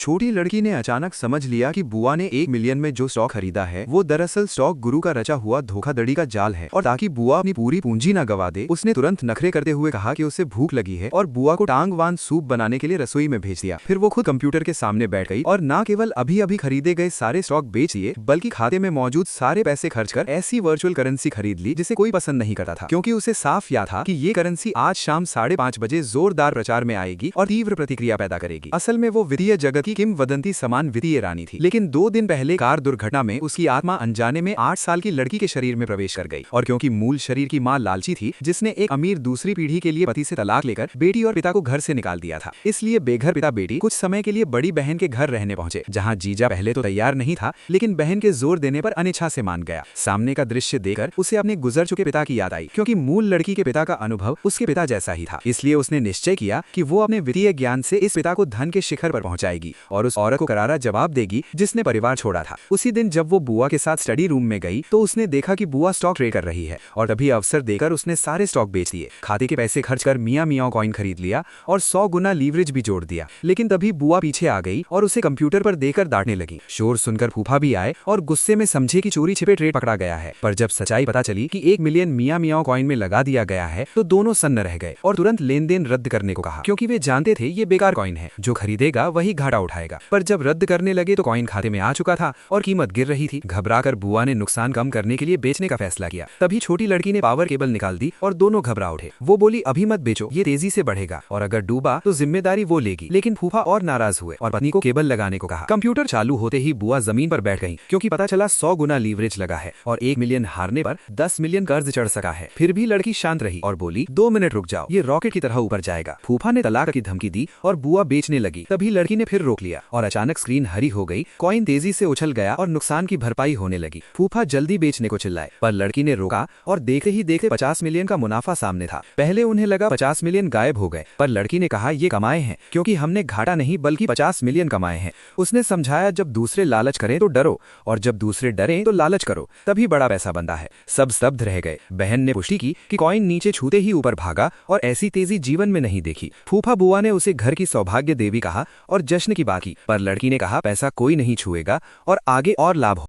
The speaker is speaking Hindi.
छोटी लड़की ने अचानक समझ लिया कि बुआ ने 1 मिलियन में जो स्टॉक खरीदा है वो दरअसल स्टॉक गुरु का रचा हुआ धोखाधड़ी का जाल है। और ताकि बुआ अपनी पूरी पूंजी न गवा दे, उसने तुरंत नखरे करते हुए कहा कि उसे भूख लगी है और बुआ को टांगवान सूप बनाने के लिए रसोई में भेज दिया। फिर वो खुद कंप्यूटर के सामने बैठ गई और न केवल अभी अभी खरीदे गए सारे स्टॉक बेच दिए, बल्कि खाते में मौजूद सारे पैसे खर्च कर ऐसी वर्चुअल करेंसी खरीद ली जिसे कोई पसंद नहीं करता था, क्योंकि उसे साफ याद था कि ये करेंसी आज शाम 5:30 बजे जोरदार प्रचार में आएगी और तीव्र प्रतिक्रिया पैदा करेगी। असल में वो वित्तीय जगत की किंवदंती समान वित्तीय रानी थी, लेकिन 2 दिन पहले कार दुर्घटना में उसकी आत्मा अनजाने में 8 साल की लड़की के शरीर में प्रवेश कर गई। और क्योंकि मूल शरीर की मां लालची थी, जिसने एक अमीर दूसरी पीढ़ी के लिए पति से तलाक लेकर बेटी और पिता को घर से निकाल दिया था, इसलिए बेघर पिता बेटी कुछ समय के लिए बड़ी बहन के घर रहने पहुंचे, जहां जीजा पहले तो तैयार नहीं था, लेकिन बहन के जोर देने पर अनिच्छा से मान गया। सामने का दृश्य देखकर उसे अपने गुजर चुके पिता की याद आई, क्योंकि मूल लड़की के पिता का अनुभव उसके पिता जैसा ही था। इसलिए उसने निश्चय किया कि वो अपने वित्तीय ज्ञान से इस पिता को धन के शिखर पर पहुंचाएगी और उस औरत को करारा जवाब देगी जिसने परिवार छोड़ा था। उसी दिन जब वो बुआ के साथ स्टडी रूम में गई तो उसने देखा कि बुआ स्टॉक ट्रेड कर रही है, और तभी अवसर देकर उसने सारे स्टॉक बेच दिए, खाते के पैसे खर्च कर मियां मियाओ कॉइन खरीद लिया और 100 गुना लीवरेज भी जोड़ दिया। लेकिन तभी बुआ पीछे आ गई और उसे कंप्यूटर पर देकर डांटने लगी। शोर सुनकर फूफा भी आए और गुस्से में समझे कि चोरी छिपे ट्रेड पकड़ा गया है। पर जब सच्चाई पता चली कि 1 मिलियन मियां मियाओ कॉइन में लगा दिया गया है, तो दोनों सन्न रह गए और तुरंत लेन देन रद्द करने को कहा, क्योंकि वे जानते थे ये बेकार कॉइन है, जो खरीदेगा वही घाटा उठाएगा। पर जब रद्द करने लगे तो कॉइन खाते में आ चुका था और कीमत गिर रही थी। घबराकर बुआ ने नुकसान कम करने के लिए बेचने का फैसला किया। तभी छोटी लड़की ने पावर केबल निकाल दी और दोनों घबरा उठे। वो बोली, अभी मत बेचो, ये तेजी से बढ़ेगा और अगर डूबा तो जिम्मेदारी वो लेगी। लेकिन फूफा और नाराज हुए और पत्नी को केबल लगाने को कहा। कंप्यूटर चालू होते ही बुआ जमीन पर बैठ गई, क्योंकि पता चला 100 गुना लीवरेज लगा है और 1 मिलियन हारने पर 10 मिलियन कर्ज चढ़ सका है। फिर भी लड़की शांत रही और बोली, 2 मिनट रुक जाओ, ये रॉकेट की तरह ऊपर जाएगा। फूफा ने तलाक की धमकी दी और बुआ बेचने लगी। तभी लड़की ने फिर रोक लिया और अचानक स्क्रीन हरी हो गई, कॉइन तेजी से उछल गया और नुकसान की भरपाई होने लगी। फूफा जल्दी बेचने को चिल्लाए, पर लड़की ने रोका और देखते ही देखते 50 मिलियन का मुनाफा सामने था। पहले उन्हें लगा 50 मिलियन गायब हो गए, पर लड़की ने कहा, ये कमाए हैं, क्योंकि हमने घाटा नहीं बल्कि 50 मिलियन कमाए हैं। उसने समझाया, जब दूसरे लालच करें तो डरो और जब दूसरे डरें तो लालच करो, तभी बड़ा पैसा बनता है। सब स्तब्ध रह गए। बहन ने पुष्टि की कि कॉइन नीचे छूते ही ऊपर भागा और ऐसी तेजी जीवन में नहीं देखी। फूफा बुआ ने उसे घर की सौभाग्य देवी कहा और जश्न की बात की, पर लड़की ने कहा, पैसा कोई नहीं छुएगा और आगे और लाभ